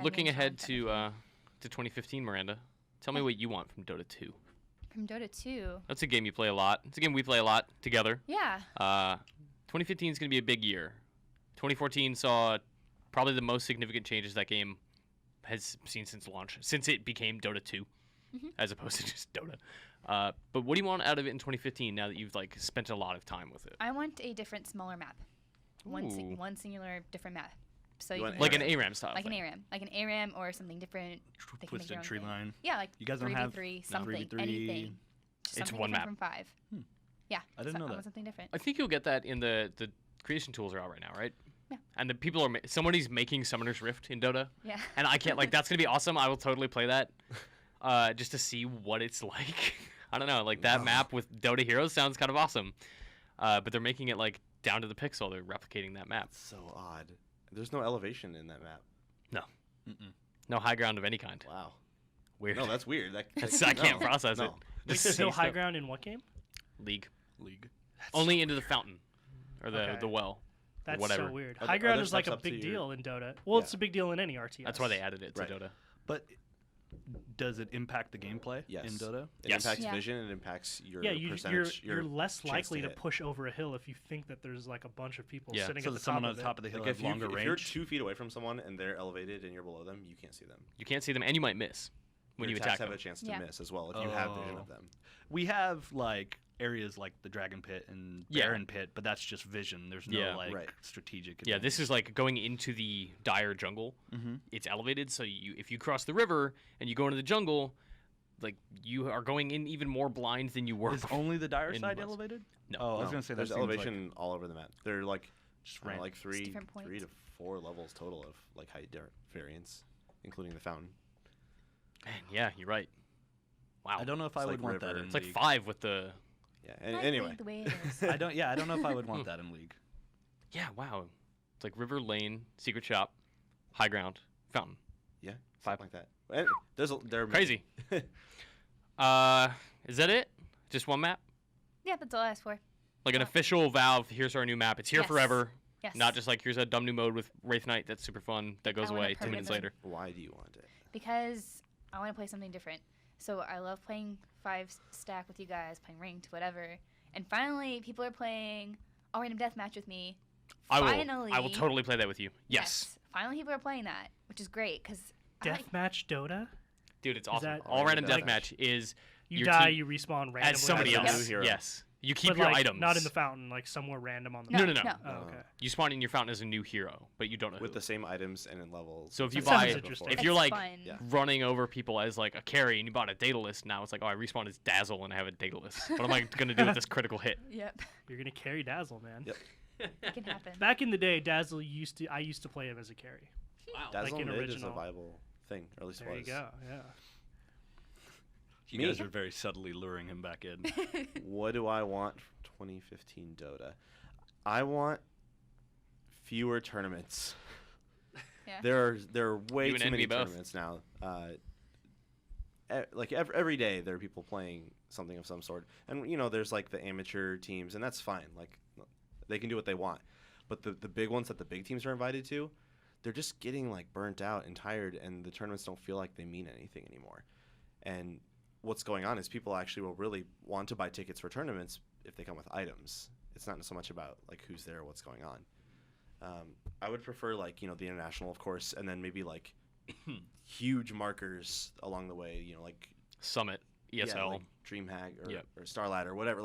Looking games ahead on to 2015, Miranda, tell me what you want from Dota 2. From Dota 2. That's a game you play a lot. It's a game we play a lot together. Yeah. 2015 is going to be a big year. 2014 saw probably the most significant changes that game has seen since launch, since it became Dota 2, as opposed to just Dota. But what do you want out of it in 2015 now that you've spent a lot of time with it? I want a different, smaller map. One singular, different map. So you can like an ARAM style. Like an ARAM. Like an ARAM or something different. Twisted tree line. Yeah, like you guys don't have 3v3, something, 3v3. anything. It's one map. From 5. Yeah. I didn't know that. I want something different. I think you'll get that in the creation tools are out right now, right? Yeah. And the people are somebody's making Summoner's Rift in Dota. Yeah. And I can't that's gonna be awesome. I will totally play that, just to see what it's like. I don't know, that map with Dota heroes sounds kind of awesome, but they're making it down to the pixel. They're replicating that map. It's so odd. There's no elevation in that map. No. No high ground of any kind. Wow. Weird. No, that's weird. I can't process it. There's no high ground in what game? League. That's only into the fountain or the well. That's whatever. so weird. High ground is a big deal in Dota. Well, it's a big deal in any RTS. That's why they added it to Dota. But does it impact the gameplay in Dota? It impacts vision. It impacts your percentage. You're less likely to push over a hill if you think that there's a bunch of people sitting at the someone on the top of the hill has longer range. If you're 2 feet away from someone and they're elevated and you're below them, you can't see them. You can't see them, and you might miss when you attack them. Have a chance to miss as well if you have vision of them. We have areas like the Dragon Pit and Baron Pit, but that's just vision. There's no strategic advantage. Yeah, this is going into the dire jungle. It's elevated, so if you cross the river and you go into the jungle, you are going in even more blind than you were. Is only the dire side elevated? No. Oh, I was gonna say there's elevation all over the map. They're just 3 to 4 levels total of height variance, including the fountain. Man, yeah, you're right. Wow. I don't know if I would want that in It's League. 5 with the. Yeah. Anyway. The way it is. I don't know if I would want that in League. Yeah. Wow. It's river, lane, secret shop, high ground, fountain. Yeah. 5 like that. And they're crazy. Is that it? Just one map? Yeah, that's all I asked for. An official Valve. Here's our new map. It's here forever. Yes. Not just here's a dumb new mode with Wraith Knight that's super fun that goes away 2 minutes later. Why do you want it? Because I want to play something different. So I love playing 5-stack with you guys, playing ranked, whatever. And finally, people are playing All Random Deathmatch with me. I will totally play that with you. Yes. Finally, people are playing that, which is great because Deathmatch Dota. Dude, it's awesome. All Random Deathmatch is you die, you respawn randomly as somebody else. Yes. You keep your items. Not in the fountain, somewhere random on the No. Oh, okay. You spawn in your fountain as a new hero, but you don't know with the same items and in levels. So if you if you're running over people as a carry and you bought a Daedalus, now it's I respawn as Dazzle and I have a Daedalus. What am I gonna do with this critical hit? Yep. You're gonna carry Dazzle, man. Yep. It can happen. Back in the day, Dazzle I used to play him as a carry. Wow. Dazzle mid is a viable thing, or at least there was. There you go. Yeah. You guys are very subtly luring him back in. What do I want from 2015 Dota? I want fewer tournaments. Yeah. There are way too many tournaments now. Every day there are people playing something of some sort, and there's the amateur teams, and that's fine. They can do what they want, but the big ones that the big teams are invited to, they're just getting burnt out and tired, and the tournaments don't feel like they mean anything anymore. And what's going on is people actually will really want to buy tickets for tournaments if they come with items. It's not so much about who's there, what's going on. I would prefer the international, of course, and then maybe huge markers along the way. Summit, ESL, DreamHack or Starlight or whatever.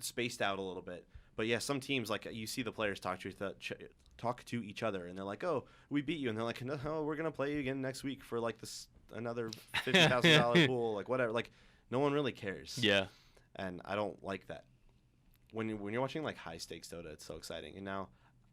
Spaced out a little bit. But yeah, some teams you see the players talk to each other, and they're "Oh, we beat you," and they're "No, we're gonna play you again next week for this." Another $50,000 pool, whatever. No one really cares. Yeah. And I don't like that. When you're watching high stakes Dota, it's so exciting. And now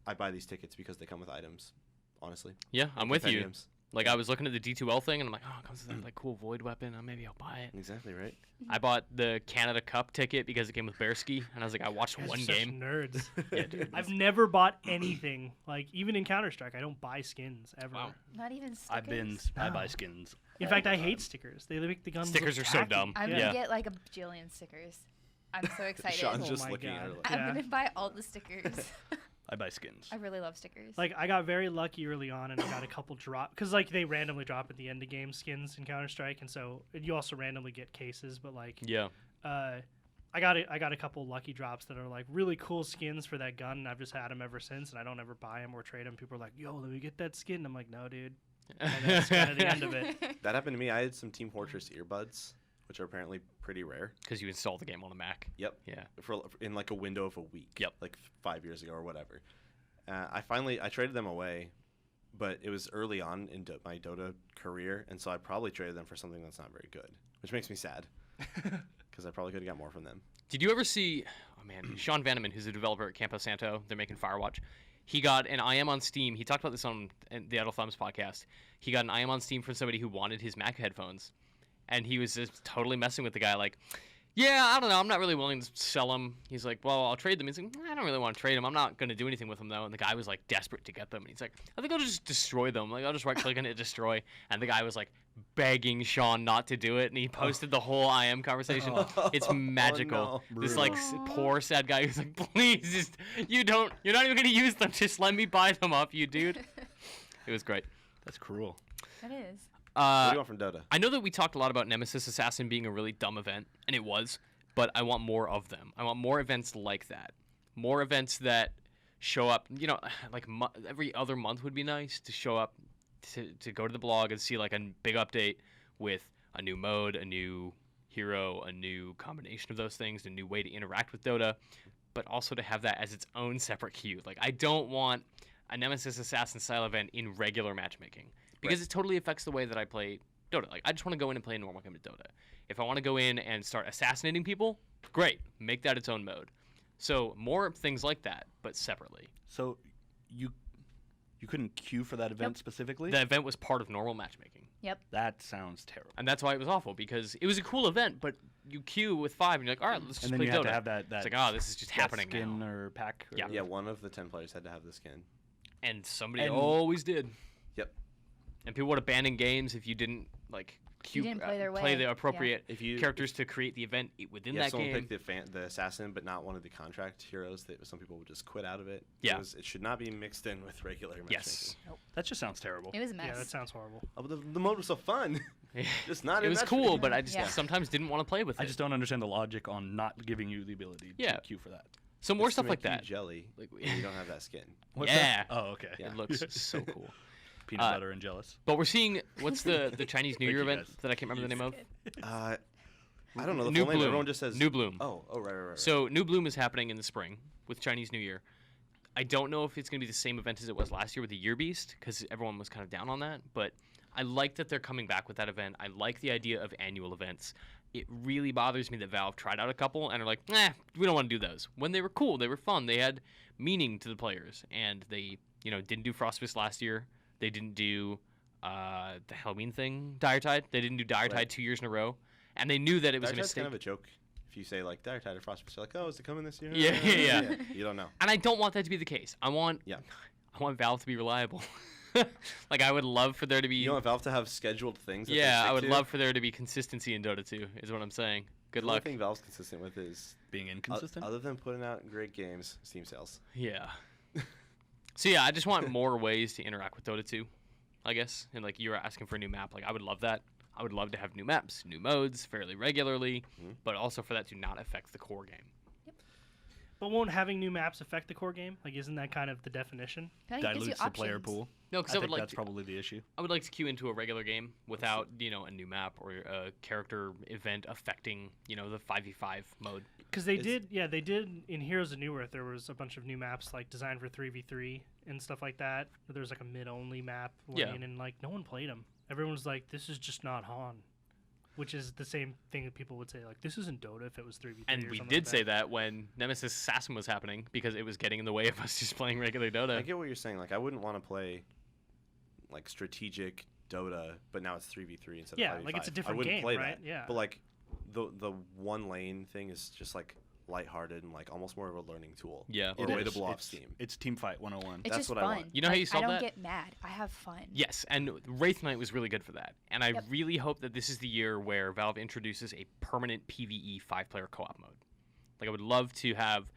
I buy these tickets because they come with items. Honestly. Yeah, I'm with you. I was looking at the D2L thing, and I'm it comes with that cool Void weapon. Maybe I'll buy it. Exactly right. I bought the Canada Cup ticket because it came with Bearski, and I was I watched one game. Nerds. Yeah, dude. I've never bought anything. Even in Counter-Strike, I don't buy skins ever. Wow. Not even stickers? I buy skins. In fact, I hate stickers. They make the guns Stickers look are so tacky. dumb. I'm going to get a bajillion stickers. I'm so excited. Sean's just looking at her I'm going to buy all the stickers. I buy skins. I really love stickers. Like, I got very lucky early on, and I got a couple drop because like they randomly drop at the end of game skins in Counter-Strike, and so you also randomly get cases. But like, I got a couple lucky drops that are like really cool skins for that gun, and I've just had them ever since, and I don't ever buy them or trade them. People are like, "Yo, let me get that skin." And I'm like, "No, dude." And that's kind of the end of it. That happened to me. I had some Team Fortress earbuds, which are apparently pretty rare. Because you installed the game on a Mac. Yep. Yeah. In like a window of a week. Yep. Like 5 years ago or whatever. I traded them away, but it was early on in my Dota career, and so I probably traded them for something that's not very good, which makes me sad because I probably could have got more from them. Did you ever see, Sean Vanneman, who's a developer at Campo Santo, they're making Firewatch. He got an IM on Steam. He talked about this on the Idle Thumbs podcast. He got an IM on Steam from somebody who wanted his Mac headphones, and he was just totally messing with the guy, like, yeah, I don't know, I'm not really willing to sell them. He's like, well, I'll trade them. He's like, I don't really want to trade them. I'm not going to do anything with them, though. And the guy was, like, desperate to get them. And he's like, I think I'll just destroy them. Like, I'll just right-click and hit destroy. And the guy was, like, begging Sean not to do it. And he posted the whole IM conversation. It's magical. Oh, no. This, like, poor, sad guy who's like, please, just, you're not even going to use them. Just let me buy them off you, dude. It was great. That's cruel. It is. What do you want from Dota? I know that we talked a lot about Nemesis Assassin being a really dumb event, and it was, but I want more of them. I want more events like that. More events that show up, like every other month would be nice to show up, to go to the blog and see like a big update with a new mode, a new hero, a new combination of those things, a new way to interact with Dota, but also to have that as its own separate queue. Like, I don't want a Nemesis Assassin style event in regular matchmaking. Because it totally affects the way that I play Dota. Like, I just want to go in and play a normal game of Dota. If I want to go in and start assassinating people, great. Make that its own mode. So more things like that, but separately. So you couldn't queue for that event specifically? The event was part of normal matchmaking. Yep. That sounds terrible. And that's why it was awful, because it was a cool event, but you queue with 5, and you're like, all right, let's just and then play you Dota. have to have that it's like, this is just happening skin now. or pack. Or Yeah. Yeah, one of the 10 players had to have the skin. And somebody always did. Yep. And people would abandon games if you didn't, like, You didn't play their play way. the appropriate If characters to create the event within Yeah, that someone game. picked the assassin, but not one of the contract heroes. That some people would just quit out of it. Yeah. It should not be mixed in with regular matchmaking. Yes. That just sounds terrible. It was a mess. Yeah, that sounds horrible. Oh, but the mode was so fun. Just not. It in was matchmaking. cool, but I just Yeah. sometimes didn't want to play with it. I just don't understand the logic on not giving you the ability to queue for that. So more It's to stuff like make you that. jelly. Like, when you don't have that skin. What's Yeah. that? Oh, okay. Yeah. It looks so cool. Peanut butter and jealous. But we're seeing what's the Chinese New Thank Year you, event guys. that I can't remember the name of. I don't know the New full name. Bloom. Everyone just says New Bloom. Oh, right. So New Bloom is happening in the spring with Chinese New Year. I don't know if it's going to be the same event as it was last year with the Year Beast, because everyone was kind of down on that. But I like that they're coming back with that event. I like the idea of annual events. It really bothers me that Valve tried out a couple and are like, we don't want to do those. When they were cool, they were fun, they had meaning to the players, and they, didn't do Frostfist last year. They didn't do the Halloween thing, Dire Tide. They didn't do Dire Tide 2 years in a row, and they knew that it was a That's mistake. kind of a joke. If you say like Dire Tide or Frostbite, you're like, oh, is it coming this year? Yeah. You don't know. And I don't want that to be the case. I want Valve to be reliable. Like, I would love for there to be. You want Valve to have scheduled things. That Yeah, they I would stick to? love for there to be consistency in Dota 2, is what I'm saying. Good The only luck. thing Valve's consistent with is Being inconsistent? Other than putting out great games, Steam sales. Yeah. So yeah, I just want more ways to interact with Dota 2, I guess. And like, you were asking for a new map. Like, I would love that. I would love to have new maps, new modes fairly regularly, but also for that to not affect the core game. But won't having new maps affect the core game? Like, isn't that kind of the definition? I think it gives you Dilutes the player options. pool. No, because I I would think like that's probably the issue. I would like to queue into a regular game without, a new map or a character event affecting, the 5v5 mode. Because they did in Heroes of New Earth. There was a bunch of new maps like designed for 3v3 and stuff like that. There was like a mid-only map lane, and like no one played them. Everyone was like, "This is just not Han," which is the same thing that people would say like, "This isn't Dota if it was 3v3." And we did say that when Nemesis Assassin was happening because it was getting in the way of us just playing regular Dota. I get what you're saying. Like, I wouldn't want to play like strategic Dota, but now it's 3v3 instead of 5v5. Like it's a different I wouldn't game, play right? that. Yeah. But like the one lane thing is just like lighthearted and like almost more of a learning tool. Yeah. Or It a way to is. blow off It's- steam. It's Teamfight 101. It's That's just what I fun. want. You know how you solve I don't that? get mad. I have fun. Yes, and Wraith Knight was really good for that. And I Yep. really hope that this is the year where Valve introduces a permanent PvE 5-player co-op mode. Like, I would love to have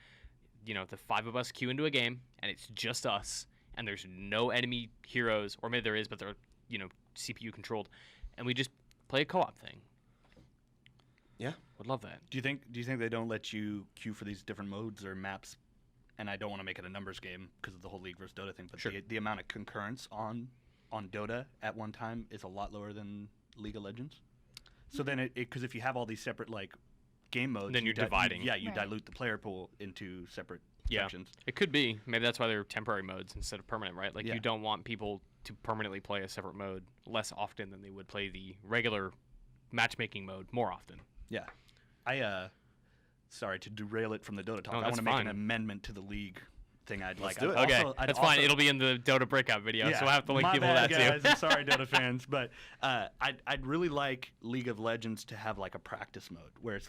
the 5 of us queue into a game, and it's just us, and there's no enemy heroes, or maybe there is, but they're, CPU controlled, and we just play a co-op thing. Yeah. Would love that. Do you think they don't let you queue for these different modes or maps? And I don't want to make it a numbers game because of the whole League versus Dota thing, but sure. the amount of concurrence on Dota at one time is a lot lower than League of Legends. So then because if you have all these separate game modes, then you're dividing. You Right. dilute the player pool into separate sections. It could be. Maybe that's why they're temporary modes instead of permanent, right? Like Yeah. you don't want people to permanently play a separate mode less often than they would play the regular matchmaking mode more often. Yeah. Sorry to derail it from the Dota talk. No, I that's want to make fine. an amendment to the League thing. I'd Let's like. do it. Okay, I'd that's fine. It'll be in the Dota breakout video, so I have to link my people to bad, that guys. too. Sorry, Dota fans, but I'd really like League of Legends to have a practice mode where it's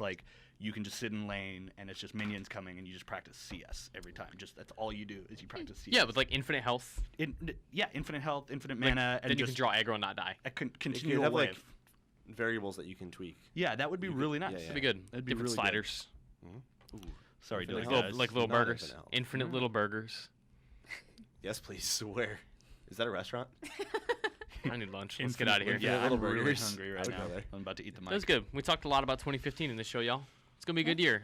you can just sit in lane and it's just minions coming and you just practice CS every time. That's all you do is you practice CS. Yeah, with infinite health. Infinite health, infinite mana, and then you just can draw aggro and not die. a You continual could have wave. variables that you can tweak. Yeah, that would be really nice. yeah, That'd be good. That'd be Different really good. sliders. Sorry, Infinite Dota health. guys. Like little Not burgers. infinite health. Infinite little burgers. Yes, please. Where? Is that a restaurant? I need lunch. Let's get out of here. Yeah, Little I'm really burgers. hungry I right would now. go there. I'm about to eat the mic. That's good. We talked a lot about 2015 in this show, y'all. It's going to be a good year.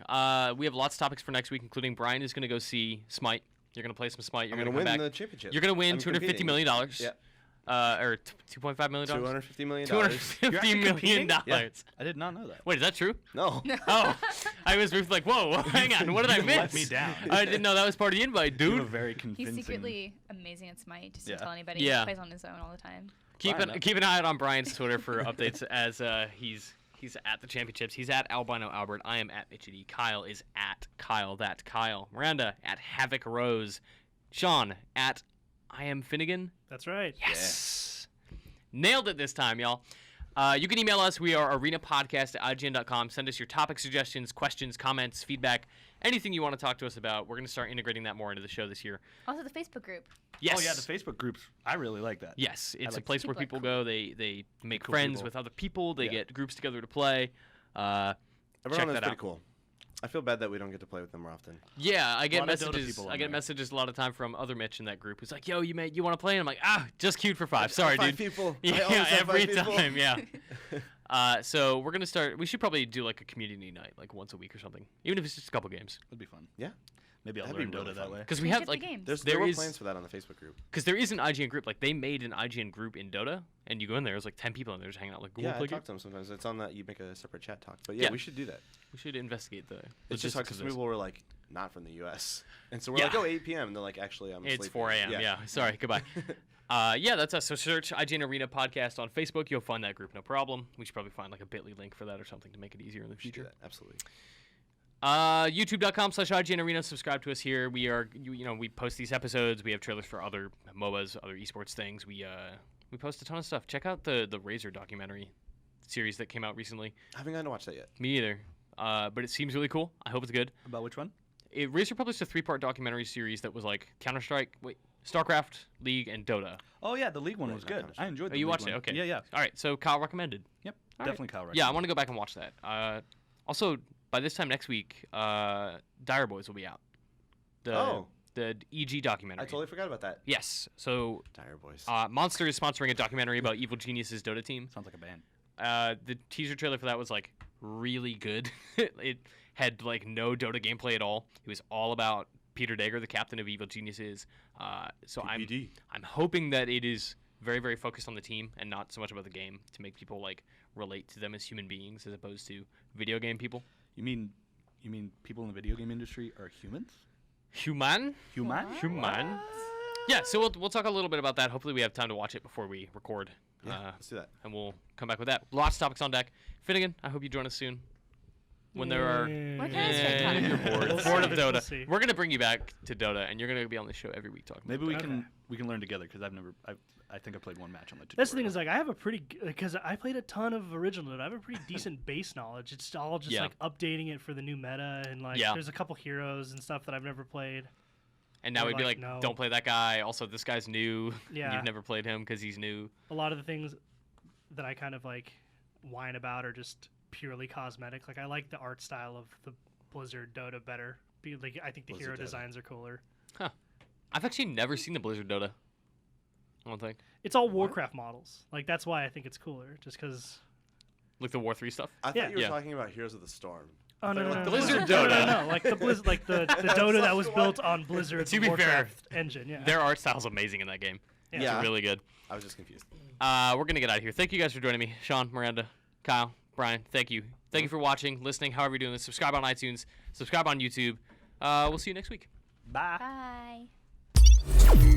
We have lots of topics for next week, including Brian is going to go see Smite. You're going to play some Smite. You're I'm going gonna to come win back. the championship. You're going to win I'm $250 competing. million. Yeah. Or $2.5 million? $250 million. $250 million. competing? Yeah. I did not know that. Wait, is that true? No. Oh, I was like, whoa, hang on. What did I You miss? let me down. I didn't know that was part of the invite, You have a dude. very convincing. He's secretly amazing at Smite. Just Yeah. don't tell anybody. Yeah. He plays on his own all the time. Keep Fine, an eye out on Brian's Twitter for updates as he's at the championships. He's at Albino Albert. I am at Mitchie. Kyle is at Kyle. That Kyle. Miranda at Havoc Rose. Sean at I am Finnegan. That's right. Yes. Nailed it this time, y'all. You can email us. We are arenapodcast@ign.com. Send us your topic suggestions, questions, comments, feedback, anything you want to talk to us about. We're going to start integrating that more into the show this year. Also, the Facebook group. Yes. Oh yeah, the Facebook groups. I really like that. Yes, it's a like place where people are people cool. go. They make Cool friends people. with other people. They Yeah. get groups together to play. Check Everyone that that's pretty out. cool. I feel bad that we don't get to play with them more often. Yeah, I get lot of Dota messages. people I on get there. messages a lot of time from other Mitch in that group who's like, "Yo, you want to play?" And I'm like, just queued for 5. Sorry, Five dude. people. I Yeah, always have every 5 people. time. Yeah. So we're gonna start. We should probably do a community night, once a week or something, even if it's just a couple games. That'd be fun. Yeah. Maybe I'll That'd learn be really Dota that fun. way. Because we Change have up the games. There there were is- plans for that on the Facebook group. because there is an IGN group. They made an IGN group in Dota, and you go in there. There's 10 people, and they're just hanging out. Yeah, I play talk game. to them sometimes. It's on that. You make a separate chat talk. But yeah, Yeah. we should do that. We should investigate the. It's just hard logistics because of this. people were not from the U.S. And so we're Yeah. like, 8 p.m. And they're like, actually, I'm It's sleeping. 4 a.m. Yeah. Sorry. Goodbye. Yeah, that's us. So search IGN Arena Podcast on Facebook. You'll find that group, no problem. We should probably find a Bitly link for that or something to make it easier in the You do future. that. Absolutely. YouTube.com/IGN Arena. Subscribe to us here. We are, we post these episodes. We have trailers for other MOBAs, other esports things. We post a ton of stuff. Check out the Razor documentary series that came out recently. I haven't gotten to watch that yet. Me either. But it seems really cool. I hope it's good. About which one? Razor published a 3-part documentary series that was StarCraft, League, and Dota. Oh yeah, the League one Right, was not good. Counter-Strike. I enjoyed. Oh, The you League watched one. it? Okay. Yeah, yeah. All right. So Kyle recommended. Yep. All right. Definitely Kyle. Yeah, I want to go back and watch that. Also, by this time next week, Dire Boys will be out. The EG documentary. I totally forgot about that. Yes. So Dire Boys. Monster is sponsoring a documentary about Evil Genius's Dota team. Sounds like a band. The teaser trailer for that was really good. It had no Dota gameplay at all. It was all about Peter Dagger, the captain of Evil Geniuses. So PPD. I'm hoping that it is very, very focused on the team and not so much about the game to make people relate to them as human beings as opposed to video game people. You mean people in the video game industry are humans? Human? Human? Human? Yeah, so we'll talk a little bit about that. Hopefully we have time to watch it before we record. Yeah, let's do that. And we'll come back with that. Lots of topics on deck. Finnegan, I hope you join us soon. When there are... What kind of straight talk? You're bored. We'll Bored of see. Dota. We'll see. We're going to bring you back to Dota, and you're going to be on the show every week talking Maybe about we can learn together because I think I played one match on the tutorial. That's the thing is I have a pretty because I played a ton of original Dota. I have a pretty decent base knowledge. It's all just Yeah. updating it for the new meta and Yeah. there's a couple heroes and stuff that I've never played. And now Or we'd be like, like, no. don't play that guy. Also, this guy's new. Yeah. You've never played him because he's new. A lot of the things that I kind of whine about are just purely cosmetic. I like the art style of the Blizzard Dota better, I think the Blizzard hero Dota. designs are cooler. I've actually never seen the Blizzard Dota. I don't think. It's all Warcraft models. Like that's why I think it's cooler. Just because. Like the War 3 stuff. I thought Yeah. you were Yeah. talking about Heroes of the Storm. Oh no, no, no, Blizzard no, Dota. No, like the like the Dota that was built on Blizzard's To be fair, Warcraft engine. Yeah. Their art style's amazing in that game. Yeah. It's really good. I was just confused. We're gonna get out of here. Thank you guys for joining me, Sean, Miranda, Kyle, Brian. Thank you. Thank you for watching, listening, however you're doing this. Subscribe on iTunes. Subscribe on YouTube. We'll see you next week. Bye. Bye.